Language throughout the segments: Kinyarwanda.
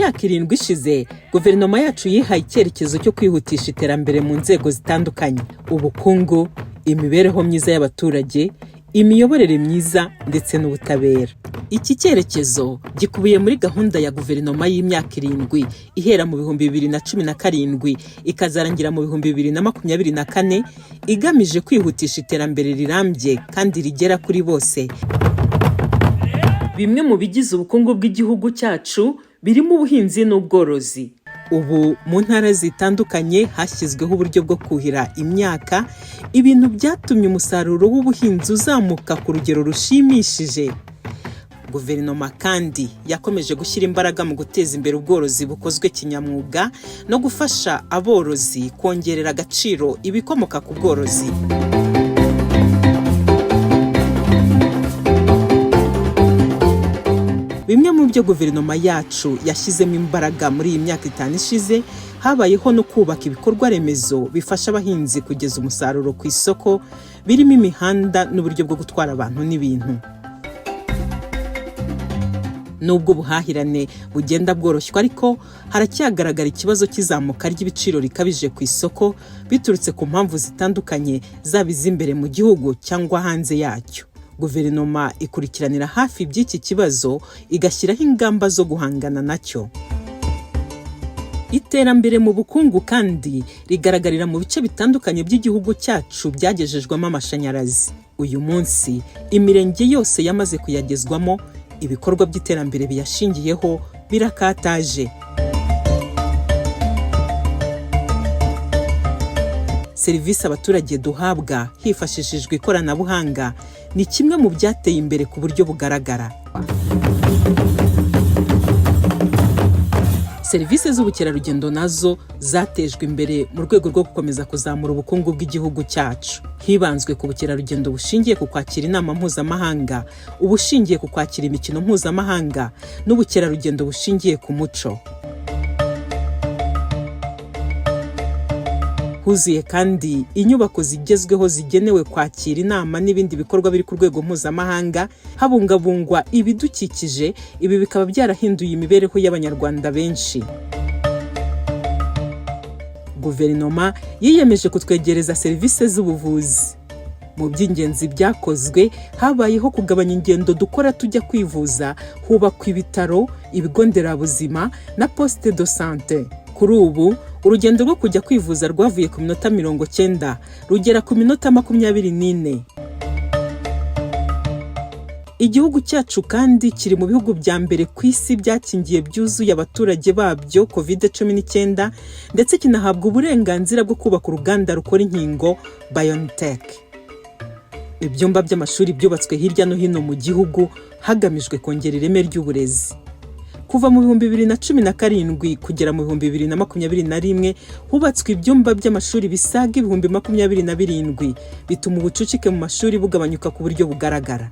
myaka 7 ishize guverinoma yacu yihaye icyerekezo cyo kwihutisha iterambere mu nzego zitandukanye: ubukungu, imibereho myiza y'abaturage, imiyoborere myiza ndetse n'ubutabera. Iki cyerekezo gikubiye muri gahunda ya guverinoma y'imyaka 7 ihera mu 2017 ikazarangira mu 2024 igamije kwihutisha iterambere rirambye kandi rigera kuri bose. Bimwe mu bigize ubukungu bw'igihugu cyacu birimo ubuhinzi n'ubworozi. Ubu mu ntara zitandukanye hashyizweho uburyo bwo kuhira imyaka, ibintu byatumye umusaruro w'ubuhinzi uzamuka ku rugero rushimishije. Guverinoma kandi yakomeje gushyira imbaraga mu guteza imbere ubworozi bukozwe kinyamwuga no gufasha aborozi kongerera agaciro ibikomoka ku bworozi. Bimwe mu byo guverinoma yacu yashyizemo imbaraga muri iyi myaka 5 ishize, habayeho no kubaka ibikorwa remezo bifasha abahinzi kugeza umusaruro ku isoko, birimo imihanda n'uburyo bwo gutwara abantu n'ibintu. Nubwo ubuhahirane bugenda bworoshywa, ariko haracyagaragara ikibazo cy'izamuka ry'ibiciro rikabije ku isoko biturutse ku mpamvu zitandukanye, zaba iz'imbere mu gihugu cyangwa hanze yacyo. Guverinoma ikurikiranira hafi by'iki kibazo igashyiraho ingamba zo guhangana nacyo. Iterambere mu bukungu kandi rigaragarira mu bice bitandukanye by'igihugu cyacu byagejejwemo amashanyarazi. Uyu munsi imirenge yose yamaze kuyagezwamo, ibikorwa by'iterambere biyashingiyeho birakataje. Serivisi abaturage duhabwa hifashishijwe ikoranabuhanga ni kimwe mu byateye imbere ku buryo bugaragara. Serivisi z'ubukerarugendo nazo zatejwe imbere mu rwego rwo gukomeza kuzamura ubukungu bw'igihugu cyacu. Hibanzwe ku bukerarugendo bushingiye ku kwakira inama mpuzamahanga, ubushingiye ku kwakira imikino mpuzamahanga n'ubukerarugendo bushingiye ku muco. Huzuye kandi inyubako zigezweho zigenewe kwakira inama n'ibindi bikorwa biri ku rwego mpuzamahanga, habungabungwa ibidukikije. Ibi bikaba byarahinduye imibereho y'abanyarwanda benshi. Guverinoma yiyemeje kutwegereza serivisi z'ubuvuzi. Mu by'ingenzi byakozwe, habayeho kugabanya ingendo dukora tujya kwivuza, hubakwa ibitaro, ibigo nderabuzima na poste de santé. Kuri ubu urugendo rwo kujya kwivuza rwavuye ku minota 90 rugera ku minota 24. Igihugu cyacu kandi kiri mu bihugu bya mbere ku isi byakingiye byuzuye abaturage babyo COVID-19 ndetse kinahabwa uburenganzira bwo kubaka uruganda rukora inkingo BioNTech. Ibyumba by'amashuri byubatswe hirya no hino mu gihugu hagamijwe kongera ireme ry'uburezi. Kuva mu 2017 kugera mu 2021 hubatswe ibyumba by'amashuri bisaga 27,000 bituma ubucucike mu mashuri bugabanyuka ku buryo bugaragara.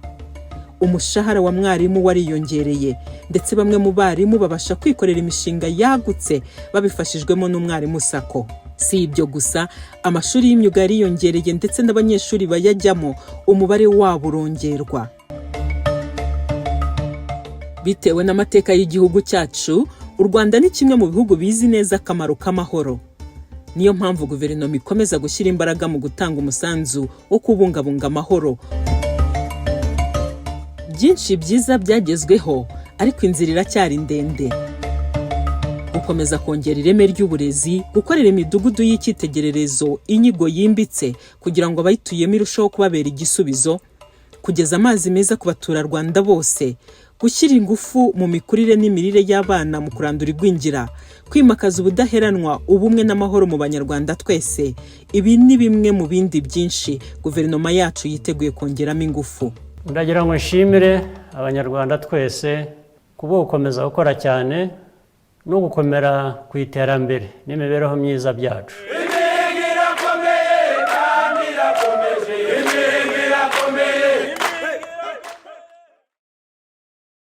Umushahara wa mwarimu wariyongereye ndetse bamwe mu barimu babasha kwikorera imishinga yagutse babifashijwemo n'umwarimu sako. Si ibyo gusa, amashuri y'imyuga yariyongereye ndetse n'abanyeshuri bayajyamo umubare wabo urongerwa. Bitewe n'amateka y'igihugu cyacu, u Rwanda ni kimwe mu bihugu bizi neza akamaro k'amahoro. Niyo mpamvu guverinoma ikomeza gushyira imbaraga mu gutanga umusanzu wo kubungabunga amahoro. Byinshi byiza byagezweho, ariko inzira iracyari ndende. Gukomeza kongera ireme ry'uburezi, gukorera imidugudu y'icyitegererezo inyigo yimbitse kugira ngo abayituyemo irusheho kubabera igisubizo, kugeza amazi meza ku baturarwanda bose, gushyira ingufu mu mikurire n'imirire y'abana mu kurandura igwingira, kwimakaza ubudaheranwa, ubumwe n'amahoro mu banyarwanda twese. Ibi ni bimwe mu bindi byinshi guverinoma yacu yiteguye kongeramo ingufu. Ndagira ngo nshimire abanyarwanda twese kuba gukomeza gukora cyane no gukomera ku iterambere n'imibereho myiza byacu.